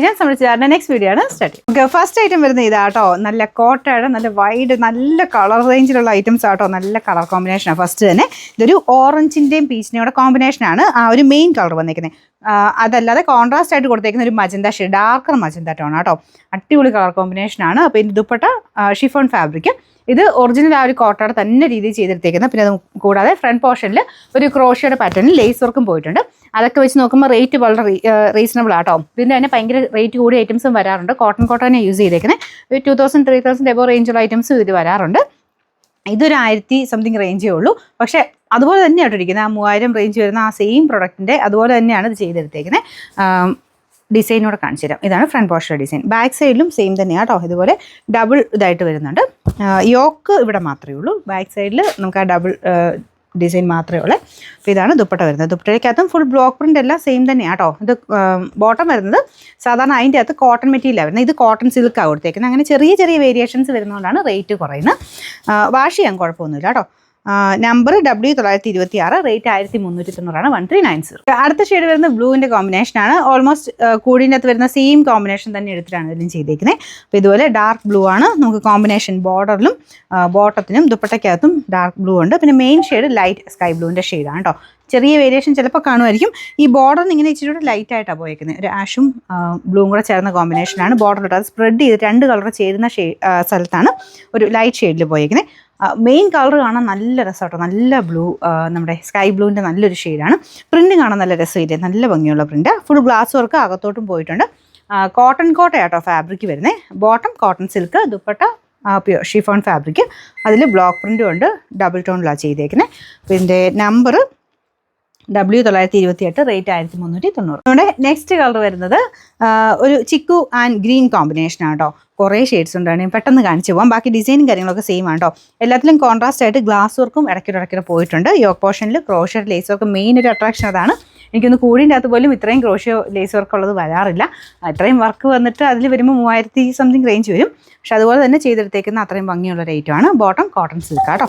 ഞാൻ സംബന്ധിച്ചാണ് next video ആണ് സ്റ്റാർട്ട് ചെയ്യും. ഓക്കെ, ഫസ്റ്റ് ഐറ്റം വരുന്നത് ഇതാട്ടോ. നല്ല കോട്ടയുടെ നല്ല വൈഡ് നല്ല കളർ റേഞ്ചിലുള്ള ഐറ്റംസ് ആട്ടോ. നല്ല കളർ കോമ്പിനേഷനാണ്. ഫസ്റ്റ് തന്നെ ഇതൊരു ഓറഞ്ചിൻ്റെയും പീച്ചിൻ്റെയും കൂടെ കോമ്പിനേഷനാണ് ആ ഒരു മെയിൻ കളർ വന്നിരിക്കുന്നത്. അതല്ലാതെ കോൺട്രാസ്റ്റ് ആയിട്ട് കൊടുത്തേക്കുന്ന ഒരു magenta shade, darker magenta tone ആട്ടോ. അടിപൊളി കളർ കോമ്പിനേഷനാണ്. അപ്പോൾ ഇതിൻ്റെ ദുപ്പട്ട ഷിഫോൺ ഫാബ്രിക്. ഇത് ഒറിജിനൽ ആ ഒരു കോട്ടയുടെ തന്നെ രീതിയിൽ ചെയ്തെടുത്തേക്കുന്നത്. പിന്നെ അത് കൂടാതെ ഫ്രണ്ട് പോർഷനിൽ ഒരു ക്രോഷ്യയുടെ പാറ്റേണിൽ ലേസ് വർക്കും പോയിട്ടുണ്ട്. അതൊക്കെ വെച്ച് നോക്കുമ്പോൾ റേറ്റ് വളരെ റീസണബിൾ ആട്ടോ. പിന്നെ തന്നെ ഭയങ്കര റേറ്റ് കൂടിയ ഐറ്റംസും വരാറുണ്ട്. കോട്ടനെ യൂസ് ചെയ്തേക്കുന്നത് ഒരു 2000-3000 എബോ റേഞ്ചുള്ള ഐറ്റംസും ഇതിൽ വരാറുണ്ട്. ഇതൊരു 1000 സംതിങ് റേഞ്ചേ ഉള്ളൂ. പക്ഷേ അതുപോലെ തന്നെയാണ് ഇരിക്കുന്നത്. ആ 3000 റേഞ്ച് വരുന്ന ആ സെയിം പ്രൊഡക്റ്റിൻ്റെ അതുപോലെ തന്നെയാണ് ഇത് ചെയ്തെടുത്തേക്കുന്നത്. ഡിസൈനോടെ കാണിച്ചു തരാം. ഇതാണ് ഫ്രണ്ട് പോർഷൻ ഡിസൈൻ. ബാക്ക് സൈഡിലും സെയിം തന്നെയാണ് കേട്ടോ. ഇതുപോലെ ഡബിൾ ഇതായിട്ട് വരുന്നുണ്ട്. യോക്ക് ഇവിടെ മാത്രമേ ഉള്ളൂ. ബാക്ക് സൈഡിൽ നമുക്ക് ആ ഡബിൾ ഡിസൈൻ മാത്രമേ ഉള്ളൂ. അപ്പോൾ ഇതാണ് ദുപ്പട്ട വരുന്നത്. ദുപ്പട്ടയ്ക്കകത്തും ഫുൾ ബ്ലോക്ക് പ്രിൻ്റ് എല്ലാം സെയിം തന്നെയാണ് കേട്ടോ. ഇത് ബോട്ടം വരുന്നത് സാധാരണ അതിൻ്റെ അകത്ത് കോട്ടൺ മെറ്റീരിയലാണ് വരുന്നത്. ഇത് കോട്ടൺ സിൽക്കാണ് കൊടുത്തേക്കുന്നത്. അങ്ങനെ ചെറിയ ചെറിയ വേരിയേഷൻസ് വരുന്നതുകൊണ്ടാണ് റേറ്റ് കുറയുന്നത്. വാഷ് ചെയ്യാൻ കുഴപ്പമൊന്നുമില്ല കേട്ടോ. Number W926, rate 1390, 1390. അടുത്ത ഷെയ്ഡ് വരുന്ന ബ്ലൂവിൻ്റെ കോമ്പിനേഷനാണ്. ഓൾമോസ്റ്റ് കൂടിൻ്റെ അകത്ത് വരുന്ന സെയിം കോമ്പിനേഷൻ തന്നെ എടുത്തിട്ടാണ് ഇതിലും ചെയ്തേക്കുന്നത്. അപ്പോൾ ഇതുപോലെ ഡാർക്ക് ബ്ലൂ ആണ് നമുക്ക് കോമ്പിനേഷൻ. ബോർഡറിലും ബോട്ടത്തിനും ദുപ്പട്ടയ്ക്കകത്തും ഡാർക്ക് ബ്ലൂ ഉണ്ട്. പിന്നെ മെയിൻ ഷെയ്ഡ് ലൈറ്റ് സ്കൈ ബ്ലൂവിൻ്റെ ഷെയ്ഡാണ് കേട്ടോ. ചെറിയ വേരിയേഷൻ ചിലപ്പോൾ കാണുമായിരിക്കും. ഈ ബോർഡറിന് ഇങ്ങനെ ഇച്ചിരി കൂടെ ലൈറ്റായിട്ടാണ് പോയേക്കുന്നത്. ഒരു ആഷും ബ്ലൂവും കൂടെ ചേർന്ന കോമ്പിനേഷനാണ്. ബോർഡറിലോട്ട് അത് സ്പ്രെഡ് ചെയ്ത് 2 കളർ ചേരുന്ന സ്ഥലത്താണ് ഒരു ലൈറ്റ് ഷെയ്ഡിൽ പോയേക്കുന്നത്. മെയിൻ കളർ കാണാൻ നല്ല രസമാട്ടോ. നല്ല ബ്ലൂ, നമ്മുടെ സ്കൈ ബ്ലൂവിൻ്റെ നല്ലൊരു ഷെയ്ഡാണ്. പ്രിൻറ്റ് കാണാൻ നല്ല രസമില്ലേ, നല്ല ഭംഗിയുള്ള പ്രിൻറ്റ്. ഫുൾ ഗ്ലാസ് വർക്ക് അകത്തോട്ടും പോയിട്ടുണ്ട്. കോട്ടൺ കോട്ടയാട്ടോ ഫാബ്രിക് വരുന്നത്. Bottom cotton silk, dupatta pure chiffon fabric. അതിൽ ബ്ലോക്ക് പ്രിൻറ്റും ഉണ്ട്. ഡബിൾ ടോണിലാണ് ചെയ്തേക്കുന്നത്. പിന്നെ നമ്പർ W928, റേറ്റ് 1390. നമ്മുടെ നെക്സ്റ്റ് കളർ വരുന്നത് ഒരു ചിക്കു ആൻഡ് ഗ്രീൻ കോമ്പിനേഷനാണ് കേട്ടോ. കുറേ ഷെയ്ഡ്സ് ഉണ്ടാണ്, പെട്ടെന്ന് കാണിച്ചു പോകാം. ബാക്കി ഡിസൈനും കാര്യങ്ങളൊക്കെ സെയിം ആണ് കേട്ടോ. എല്ലാത്തിലും കോൺട്രാസ്റ്റ് ആയിട്ട് ഗ്ലാസ് വർക്കും ഇടയ്ക്കിടെ പോയിട്ടുണ്ട്. യോക്ക് പോർഷനിൽ ക്രോഷ്യ ലേസ് വർക്ക് മെയിൻ ഒരു അട്രാക്ഷൻ അതാണ്. എനിക്കൊന്ന് കൂടിൻ്റെ അകത്ത് പോലും ഇത്രയും ക്രോഷ്യ ലേസ് വർക്ക് ഉള്ളത് വരാറില്ല. ഇത്രയും വർക്ക് വന്നിട്ട് അതിൽ വരുമ്പോൾ 3000 സംതിങ് റേഞ്ച് വരും. പക്ഷെ അതുപോലെ തന്നെ ചെയ്തെടുത്തേക്കുന്ന അത്രയും ഭംഗിയുള്ള റേറ്റുമാണ്. ബോട്ടം കോട്ടൺ സിൽക്ക് കേട്ടോ.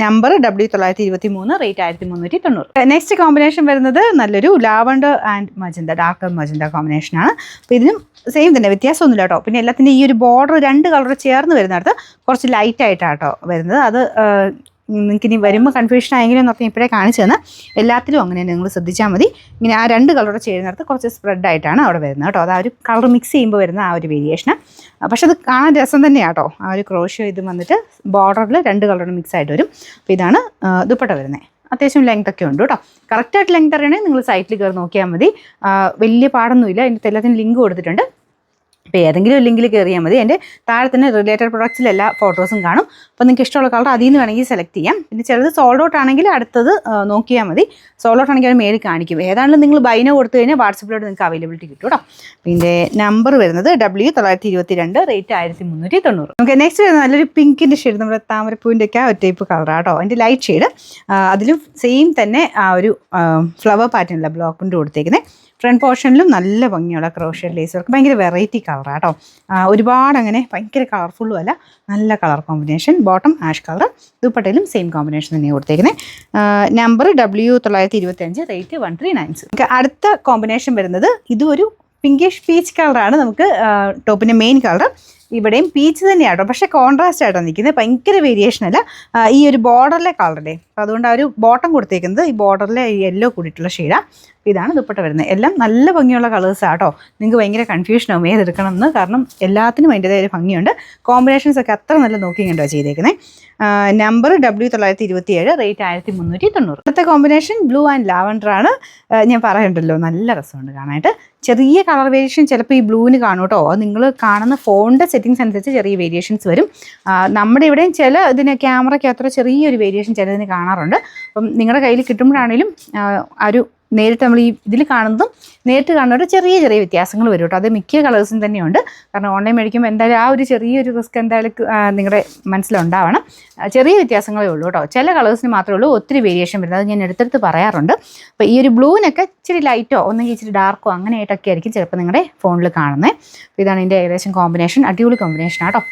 Number W923, rate 1390. Next combination വരുന്നത് നല്ലൊരു lavender and magenta, darker magenta കോമ്പിനേഷനാണ്. അപ്പോൾ ഇതിനും സെയിം തന്നെ, വ്യത്യാസമൊന്നുമില്ല കേട്ടോ. പിന്നെ എല്ലാത്തിൻ്റെ ഈ ഒരു ബോർഡർ 2 കളർ ചേർന്ന് വരുന്നിടത്ത് കുറച്ച് ലൈറ്റായിട്ടാട്ടോ വരുന്നത്. അത് നിങ്ങൾക്ക് ഇനി വരുമ്പോൾ കൺഫ്യൂഷൻ ആയെങ്കിലും എന്ന് പറഞ്ഞാൽ ഇപ്പോഴേ കാണിച്ചു തന്നെ. എല്ലാത്തിലും അങ്ങനെ നിങ്ങൾ ശ്രദ്ധിച്ചാൽ മതി. ഇങ്ങനെ ആ 2 കളർ ചേരുന്നിടത്ത് കുറച്ച് സ്പ്രെഡായിട്ടാണ് അവിടെ വരുന്നത് കേട്ടോ. അത് ആ ഒരു കളർ മിക്സ് ചെയ്യുമ്പോൾ വരുന്ന ആ ഒരു വേരിയേഷൻ. പക്ഷെ അത് കാണാൻ രസം തന്നെയാണ് കേട്ടോ. ആ ഒരു ക്രോഷ്യോ ഇത് വന്നിട്ട് ബോർഡറിൽ 2 കളർ മിക്സ് ആയിട്ട് വരും. അപ്പോൾ ഇതാണ് ദുപ്പട്ട വരുന്നത്. അത്യാവശ്യം ലെങ്ത് ഒക്കെ ഉണ്ട് കേട്ടോ. കറക്റ്റായിട്ട് ലെങ്ത് അറിയണമെങ്കിൽ നിങ്ങൾ സൈറ്റിൽ കയറി നോക്കിയാൽ മതി. വലിയ പാടൊന്നുമില്ല. അതിൻ്റെ എല്ലാത്തിനും ലിങ്ക് കൊടുത്തിട്ടുണ്ട്. അപ്പോൾ ഏതെങ്കിലും ഒരു ലിങ്കിൽ കയറിയാൽ മതി. എൻ്റെ താഴെ തന്നെ റിലേറ്റഡ് പ്രൊഡക്ട്സിൽ എല്ലാ ഫോട്ടോസും കാണും. അപ്പോൾ നിങ്ങൾക്ക് ഇഷ്ടമുള്ള കളർ അതിൽ നിന്ന് വേണമെങ്കിൽ സെലക്ട് ചെയ്യാം. പിന്നെ ചിലത് സോൾഡ് ഔട്ട് ആണെങ്കിൽ അടുത്തത് നോക്കിയാൽ മതി. സോൾഡ് ഔട്ട് ആണെങ്കിൽ അത് മേളിൽ കാണിക്കും. ഏതാണെങ്കിലും നിങ്ങൾ ബൈനോ കൊടുത്തു കഴിഞ്ഞാൽ വാട്സപ്പിലോട്ട് നിങ്ങൾക്ക് അവൈലബിലിറ്റി കിട്ടും കേട്ടോ. പിന്നെ നമ്പർ വരുന്നത് W922, റേറ്റ് 1390. നമുക്ക് നെക്സ്റ്റ് വരുന്നത് നല്ലൊരു പിങ്കിൻ്റെ ഷെയ്ഡ്, നമ്മുടെ താമരപ്പൂവിൻ്റെ ഒക്കെ ആ ഒരു ടൈപ്പ് കളറാണ് കേട്ടോ. അതിൻ്റെ ലൈറ്റ് ഷെയ്ഡ്. അതിലും സെയിം തന്നെ ആ ഒരു ഫ്ലവർ പാറ്റേണില്ല ബ്ലോക്ക് പ്രിൻ്റ് കൊടുത്തേക്കുന്നത്. ഫ്രണ്ട് പോർഷനിലും നല്ല ഭംഗിയുള്ള ക്രോഷ്യ ലേസ് വർക്ക്. ഭയങ്കര വെറൈറ്റി കളറാണ് കേട്ടോ. ഒരുപാട് അങ്ങനെ ഭയങ്കര കളർഫുള്ളും അല്ല, നല്ല colour combination. Bottom ash colour, ദുപ്പട്ടയിലും സെയിം കോമ്പിനേഷൻ തന്നെയാണ് കൊടുത്തേക്കുന്നത്. Number W925, rate 1390. അടുത്ത കോമ്പിനേഷൻ വരുന്നത് ഇതും ഒരു പിങ്കിഷ് പീച്ച് കളറാണ്. നമുക്ക് ടോപ്പിൻ്റെ മെയിൻ കളർ ഇവിടെയും പീച്ച് തന്നെയാട്ടോ. പക്ഷേ കോൺട്രാസ്റ്റ് ആയിട്ടാണ് നിൽക്കുന്നത്. ഭയങ്കര വേരിയേഷൻ അല്ല. ഈ ഒരു ബോർഡറിലെ കളറല്ലേ, അപ്പോൾ അതുകൊണ്ട് ആ ഒരു ബോട്ടം കൊടുത്തേക്കുന്നത് ഈ ബോർഡറിലെ യെല്ലോ കൂടിയിട്ടുള്ള ഷെയ്ഡാണ്. ഇതാണ് ദുപ്പട്ട വരുന്നത്. എല്ലാം നല്ല ഭംഗിയുള്ള കളേഴ്സാണ് കേട്ടോ. നിങ്ങൾക്ക് ഭയങ്കര കൺഫ്യൂഷനാവും ഏതെടുക്കണം എന്ന്. കാരണം എല്ലാത്തിനും അതിൻ്റെതായ ഒരു ഭംഗിയുണ്ട്. കോമ്പിനേഷൻസ് ഒക്കെ അത്ര നല്ല നോക്കിയിട്ടുണ്ടോ ചെയ്തേക്കുന്നത്. Number W927, rate 1390. അടുത്ത കോമ്പിനേഷൻ ബ്ലൂ ആൻഡ് ലാവണ്ടർ ആണ്. ഞാൻ പറയുന്നുണ്ടല്ലോ, നല്ല രസമുണ്ട് കാണാനായിട്ട്. ചെറിയ കളർ വേരിയേഷൻ ചിലപ്പോൾ ഈ ബ്ലൂവിന് കാണും കേട്ടോ. അത് നിങ്ങൾ കാണുന്ന ഫോണിൻ്റെ സെറ്റിങ്സ് അനുസരിച്ച് ചെറിയ വേരിയേഷൻസ് വരും. നമ്മുടെ ഇവിടെയും ചില ഇതിന് ക്യാമറയ്ക്ക് അത്ര ചെറിയൊരു വേരിയേഷൻ ചിലതിന് കാണാറുണ്ട്. അപ്പം നിങ്ങളുടെ കയ്യിൽ കിട്ടുമ്പോഴാണെങ്കിലും ആ ഒരു നേരിട്ട് നമ്മൾ ഈ ഇതിൽ കാണുന്നതും നേരിട്ട് കാണുന്നവരുടെ ചെറിയ ചെറിയ വ്യത്യാസങ്ങൾ വരും കേട്ടോ. അത് മിക്ക കളേഴ്സും തന്നെയുണ്ട്. കാരണം ഓൺലൈൻ മേടിക്കുമ്പോൾ എന്തായാലും ആ ഒരു ചെറിയൊരു റിസ്ക് എന്തായാലും നിങ്ങളുടെ മനസ്സിലുണ്ടാവണം. ചെറിയ വ്യത്യാസങ്ങളേ ഉള്ളൂ കേട്ടോ. ചില കളേഴ്സിന് മാത്രമേ ഉള്ളൂ ഒത്തിരി വേരിയേഷൻ വരുന്നത്. അത് ഞാൻ എടുത്തെടുത്ത് പറയാറുണ്ട്. അപ്പോൾ ഈ ഒരു ബ്ലൂവിനൊക്കെ ഇച്ചിരി ലൈറ്റോ ഒന്നെങ്കിൽ ഇച്ചിരി ഡാർക്കോ അങ്ങനെയായിട്ടൊക്കെ ആയിരിക്കും ചിലപ്പോൾ നിങ്ങളുടെ ഫോണിൽ കാണുന്നത്. അപ്പോൾ ഇതാണ് ഇതിൻ്റെ ഏകദേശം കോമ്പിനേഷൻ. അടിപൊളി കോമ്പിനേഷനാണ് കേട്ടോ.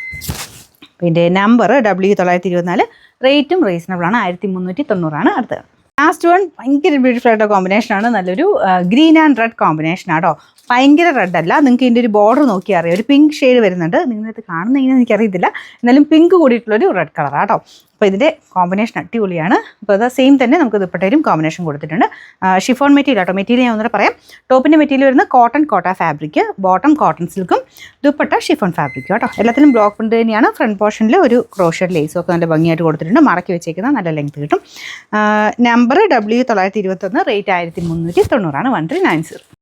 പിന്നെ നമ്പർ W924, റേറ്റും റീസണബിളാണ്. 1390 അടുത്തത്. ലാസ്റ്റ് വൺ ഭയങ്കര ബ്യൂട്ടിഫുൾ ആയിട്ട് കോമ്പിനേഷനാണ്. നല്ലൊരു ഗ്രീൻ ആൻഡ് റെഡ് കോമ്പിനേഷനാണ് കേട്ടോ. ഭയങ്കര റെഡ് അല്ല, നിങ്ങൾക്ക് ഇതിൻ്റെ ഒരു ബോർഡർ നോക്കി അറിയാം, ഒരു പിങ്ക് ഷെയ്ഡ് വരുന്നുണ്ട്. നിങ്ങളിത് കാണുന്നതിന് എനിക്കറിയത്തില്ല, എന്നാലും പിങ്ക് കൂടിയിട്ടുള്ളൊരു റെഡ് കളറാണ് കേട്ടോ. അപ്പോൾ ഇതിൻ്റെ കോമ്പിനേഷൻ അടിപൊളിയാണ്. അപ്പോൾ അത് സെയിം തന്നെ നമുക്ക് ദുപ്പട്ടയിലും കോമ്പിനേഷൻ കൊടുത്തിട്ടുണ്ട്. ഷിഫോൺ മെറ്റീരിയൽ കേട്ടോ. മെറ്റീരിയൽ ഞാൻ ഒന്നുകൂടെ പറയാം. ടോപ്പിൻ്റെ മെറ്റീരിയൽ വരുന്നത് കോട്ട ഫാബ്രിക്, ബോട്ടം കോട്ടൺ സിൽക്കും, ദുപ്പട്ട ഷിഫോൺ ഫാബ്രിക്കും കേട്ടോ. എല്ലാത്തിലും ബ്ലോക്ക് പ്രിന്റ് തന്നെയാണ്. ഫ്രണ്ട് പോർഷനിൽ ഒരു ക്രോഷഡ് ലേസും ഒക്കെ നല്ല ഭംഗിയായിട്ട് കൊടുത്തിട്ടുണ്ട്. മടക്കി വെച്ചേക്കുന്ന നല്ല ലെങ്ത് കിട്ടും. Number W921, rate 1390 1390.